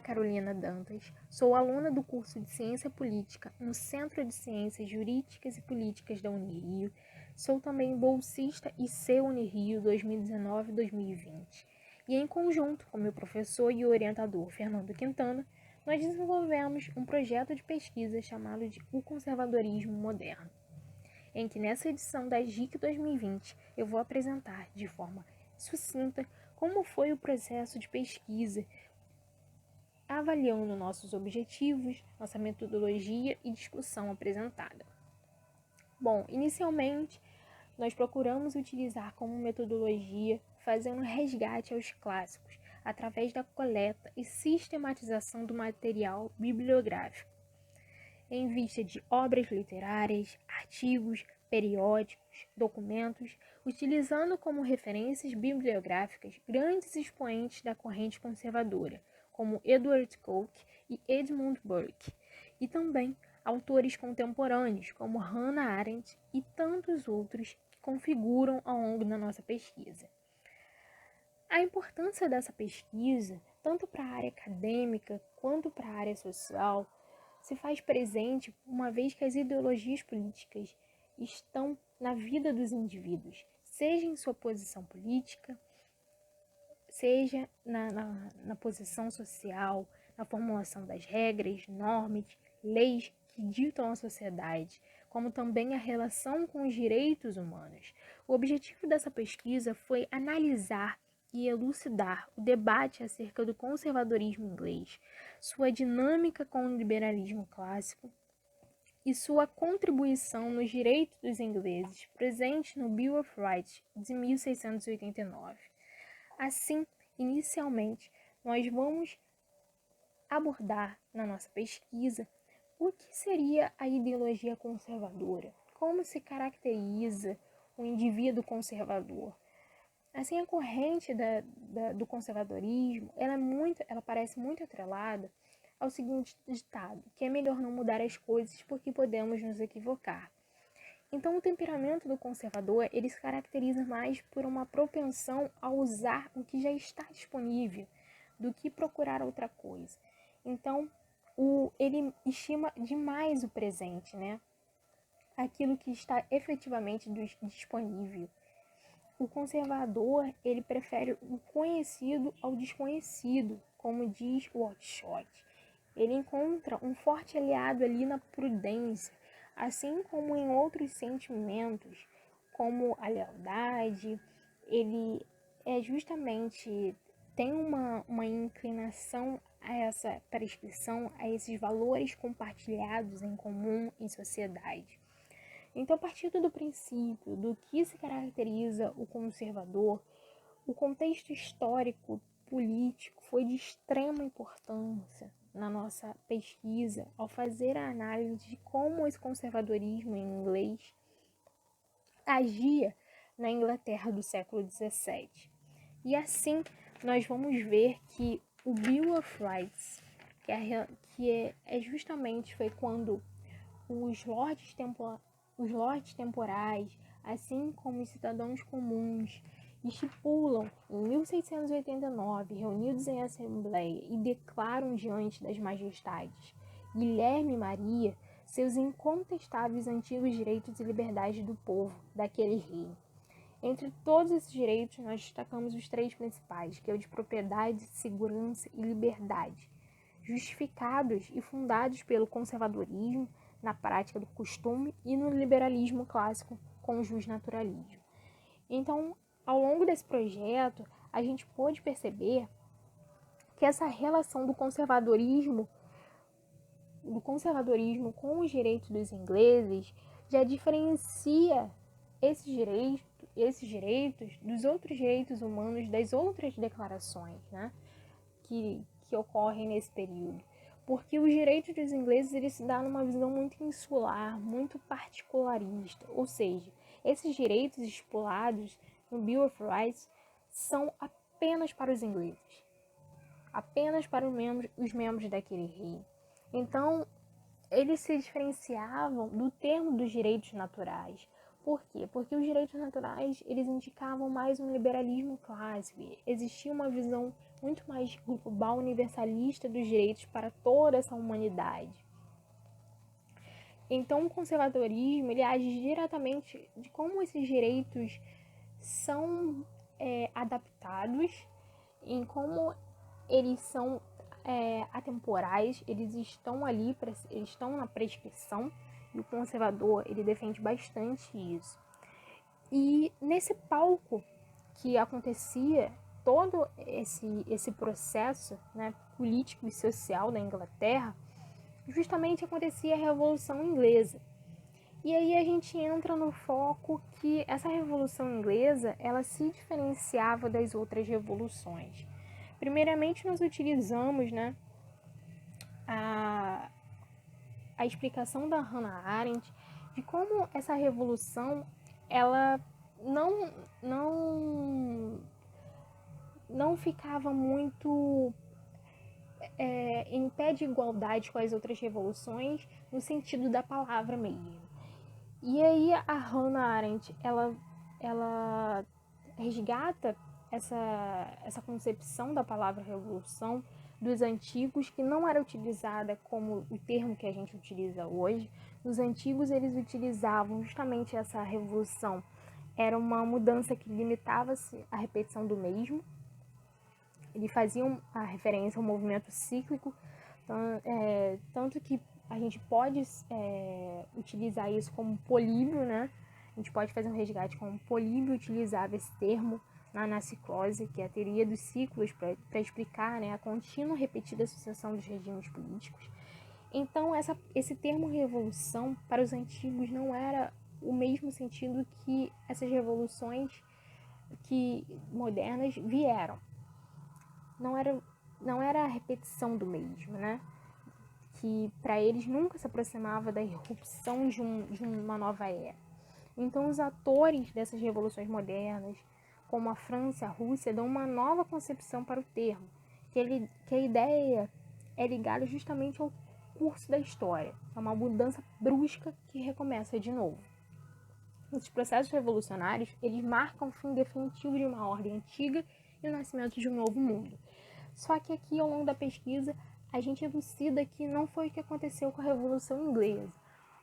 Ana Carolina Dantas, sou aluna do curso de Ciência Política no Centro de Ciências Jurídicas e Políticas da Unirio. Sou também bolsista IC Unirio 2019-2020. E em conjunto com meu professor e orientador Fernando Quintana, nós desenvolvemos um projeto de pesquisa chamado de O Conservadorismo Moderno, em que nessa edição da JIC 2020 eu vou apresentar de forma sucinta como foi o processo de pesquisa, avaliando nossos objetivos, nossa metodologia e discussão apresentada. Bom, inicialmente, nós procuramos utilizar como metodologia fazendo resgate aos clássicos, através da coleta e sistematização do material bibliográfico, em vista de obras literárias, artigos, periódicos, documentos, utilizando como referências bibliográficas grandes expoentes da corrente conservadora, como Edward Coke e Edmund Burke, e também autores contemporâneos, como Hannah Arendt e tantos outros que configuram ao longo da nossa pesquisa. A importância dessa pesquisa, tanto para a área acadêmica quanto para a área social, se faz presente uma vez que as ideologias políticas estão na vida dos indivíduos, seja em sua posição política, seja na posição social, na formulação das regras, normas, leis que ditam a sociedade, como também a relação com os direitos humanos. O objetivo dessa pesquisa foi analisar e elucidar o debate acerca do conservadorismo inglês, sua dinâmica com o liberalismo clássico e sua contribuição nos direitos dos ingleses, presente no Bill of Rights de 1689. Assim, inicialmente, nós vamos abordar na nossa pesquisa o que seria a ideologia conservadora, como se caracteriza o indivíduo conservador. Assim, a corrente do conservadorismo, ela parece muito atrelada ao seguinte ditado, que é melhor não mudar as coisas porque podemos nos equivocar. Então, o temperamento do conservador, ele se caracteriza mais por uma propensão a usar o que já está disponível do que procurar outra coisa. Então, ele estima demais o presente, né? Aquilo que está efetivamente disponível. O conservador, ele prefere o conhecido ao desconhecido, como diz o Oxford. Ele encontra um forte aliado ali na prudência, assim como em outros sentimentos, como a lealdade. Ele tem uma inclinação a essa prescrição, a esses valores compartilhados em comum em sociedade. Então, partindo do princípio do que se caracteriza o conservador, o contexto histórico, político foi de extrema importância na nossa pesquisa ao fazer a análise de como esse conservadorismo em inglês agia na Inglaterra do século XVII. E assim, nós vamos ver que o Bill of Rights, justamente foi quando os lordes temporais, assim como os cidadãos comuns, estipulam em 1689, reunidos em assembleia, e declaram diante das majestades Guilherme e Maria seus incontestáveis antigos direitos e liberdades do povo daquele reino. Entre todos esses direitos, nós destacamos os três principais, que é o de propriedade, segurança e liberdade, justificados e fundados pelo conservadorismo, na prática do costume, e no liberalismo clássico, com o justnaturalismo. Então, ao longo desse projeto, a gente pôde perceber que essa relação do conservadorismo com os direitos dos ingleses já diferencia esses direitos dos outros direitos humanos, das outras declarações, né, que ocorrem nesse período. Porque os direitos dos ingleses, eles se dão numa visão muito insular, muito particularista. Ou seja, esses direitos estipulados no Bill of Rights são apenas para os ingleses, apenas para os membros daquele reino. Então, eles se diferenciavam do termo dos direitos naturais, Por quê? Porque os direitos naturais, eles indicavam mais um liberalismo clássico. Existia uma visão muito mais global, universalista dos direitos para toda essa humanidade. Então, o conservadorismo, ele age diretamente de como esses direitos são adaptados, em como eles são atemporais, eles estão ali, eles estão na prescrição, e o conservador, ele defende bastante isso. E nesse palco que acontecia todo esse processo, né, político e social da Inglaterra, justamente acontecia a Revolução Inglesa. E aí a gente entra no foco que essa Revolução Inglesa, ela se diferenciava das outras revoluções. Primeiramente, nós utilizamos, né, a explicação da Hannah Arendt de como essa revolução, ela não ficava muito em pé de igualdade com as outras revoluções, no sentido da palavra mesmo. E aí a Hannah Arendt, ela resgata essa concepção da palavra revolução dos antigos, que não era utilizada como o termo que a gente utiliza hoje. Os antigos, eles utilizavam justamente essa revolução. Era uma mudança que limitava-se à repetição do mesmo. Eles faziam a referência ao movimento cíclico, tanto que a gente pode utilizar isso como políbio, né? A gente pode fazer um resgate como políbio, utilizava esse termo na anaciclose, que é a teoria dos ciclos, para explicar, né, a contínua repetida sucessão dos regimes políticos. Então, esse termo revolução, para os antigos, não era o mesmo sentido que essas revoluções que modernas vieram. Não era a repetição do mesmo, né? Que para eles nunca se aproximava da irrupção de uma nova era. Então, os atores dessas revoluções modernas, como a França e a Rússia, dão uma nova concepção para o termo, que a ideia é ligada justamente ao curso da história. É uma mudança brusca que recomeça de novo. Esses processos revolucionários, eles marcam o fim definitivo de uma ordem antiga e o nascimento de um novo mundo. Só que aqui, ao longo da pesquisa, a gente elucida que não foi o que aconteceu com a Revolução Inglesa.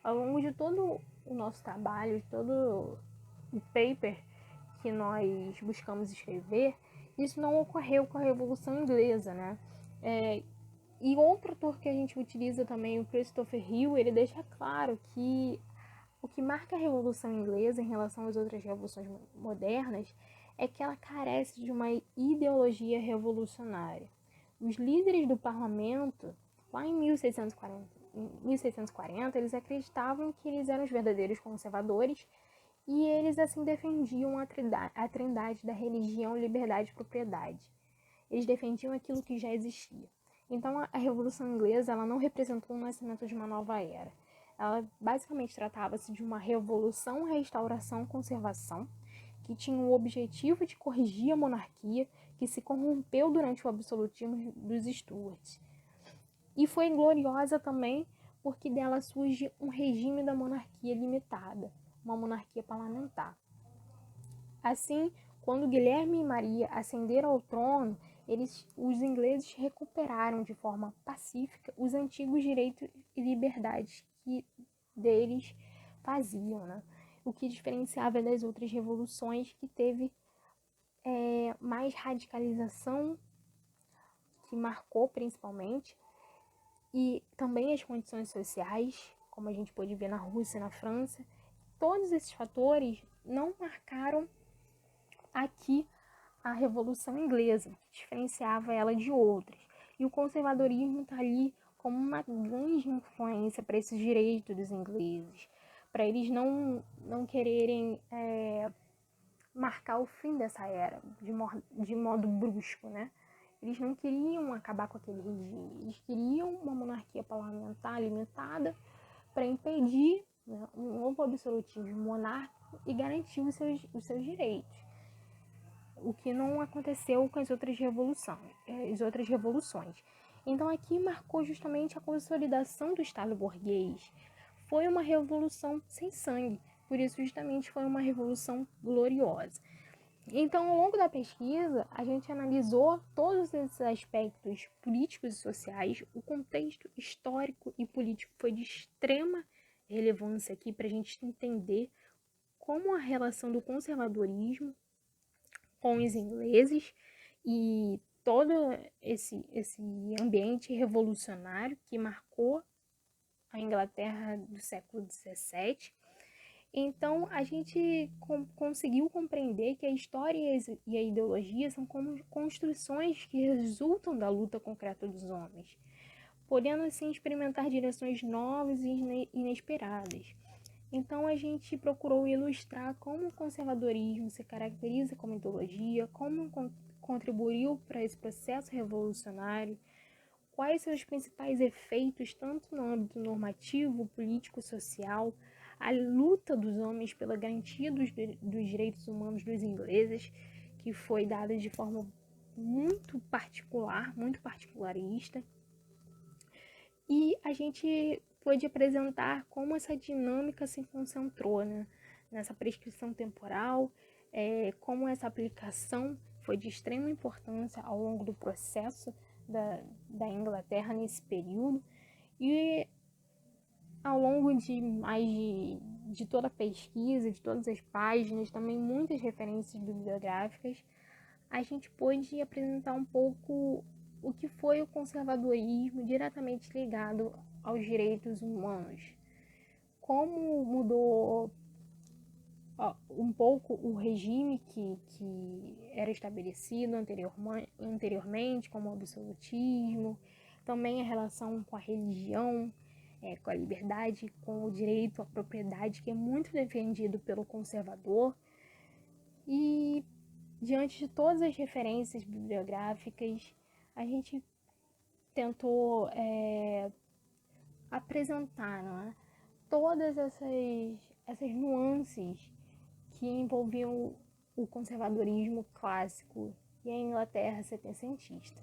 Ao longo de todo o nosso trabalho, de todo o paper que nós buscamos escrever, isso não ocorreu com a Revolução Inglesa, né? E outro autor que a gente utiliza também, o Christopher Hill, ele deixa claro que o que marca a Revolução Inglesa em relação às outras revoluções modernas é que ela carece de uma ideologia revolucionária. Os líderes do parlamento, lá em 1640, eles acreditavam que eles eram os verdadeiros conservadores e eles assim defendiam a trindade da religião, liberdade e propriedade. Eles defendiam aquilo que já existia. Então a Revolução Inglesa, ela não representou o nascimento de uma nova era. Ela basicamente tratava-se de uma revolução, restauração, conservação, que tinha o objetivo de corrigir a monarquia que se corrompeu durante o absolutismo dos Stuarts. E foi gloriosa também porque dela surge um regime da monarquia limitada, uma monarquia parlamentar. Assim, quando Guilherme e Maria ascenderam ao trono, os ingleses recuperaram de forma pacífica os antigos direitos e liberdades que deles faziam, né? O que diferenciava das outras revoluções, que teve mais radicalização, que marcou principalmente, e também as condições sociais, como a gente pôde ver na Rússia e na França. Todos esses fatores não marcaram aqui a Revolução Inglesa, que diferenciava ela de outras. E o conservadorismo está ali como uma grande influência para esses direitos dos ingleses, para eles não quererem marcar o fim dessa era de modo brusco, né? Eles não queriam acabar com aquele regime, eles queriam uma monarquia parlamentar limitada para impedir, né, um novo absolutismo monárquico e garantir os seus direitos. O que não aconteceu com as outras revoluções. Então aqui marcou justamente a consolidação do Estado burguês. Foi uma revolução sem sangue, por isso justamente foi uma revolução gloriosa. Então, ao longo da pesquisa, a gente analisou todos esses aspectos políticos e sociais. O contexto histórico e político foi de extrema relevância aqui para a gente entender como a relação do conservadorismo com os ingleses e todo esse ambiente revolucionário que marcou a Inglaterra do século XVII. Então, a gente conseguiu compreender que a história e a ideologia são como construções que resultam da luta concreta dos homens, podendo assim experimentar direções novas e inesperadas. Então, a gente procurou ilustrar como o conservadorismo se caracteriza como ideologia, como contribuiu para esse processo revolucionário, quais são os principais efeitos, tanto no âmbito normativo, político, social, a luta dos homens pela garantia dos direitos humanos dos ingleses, que foi dada de forma muito particular, muito particularista. E a gente pôde apresentar como essa dinâmica se concentrou, né, nessa prescrição temporal, como essa aplicação foi de extrema importância ao longo do processo da Inglaterra nesse período, e ao longo de toda a pesquisa, de todas as páginas, também muitas referências bibliográficas, a gente pôde apresentar um pouco o que foi o conservadorismo diretamente ligado aos direitos humanos, como mudou um pouco o regime que era estabelecido anteriormente, como o absolutismo, também a relação com a religião, com a liberdade, com o direito à propriedade, que é muito defendido pelo conservador. E diante de todas as referências bibliográficas, a gente tentou apresentar, não é, todas essas nuances que envolviam o conservadorismo clássico e a Inglaterra setecentista.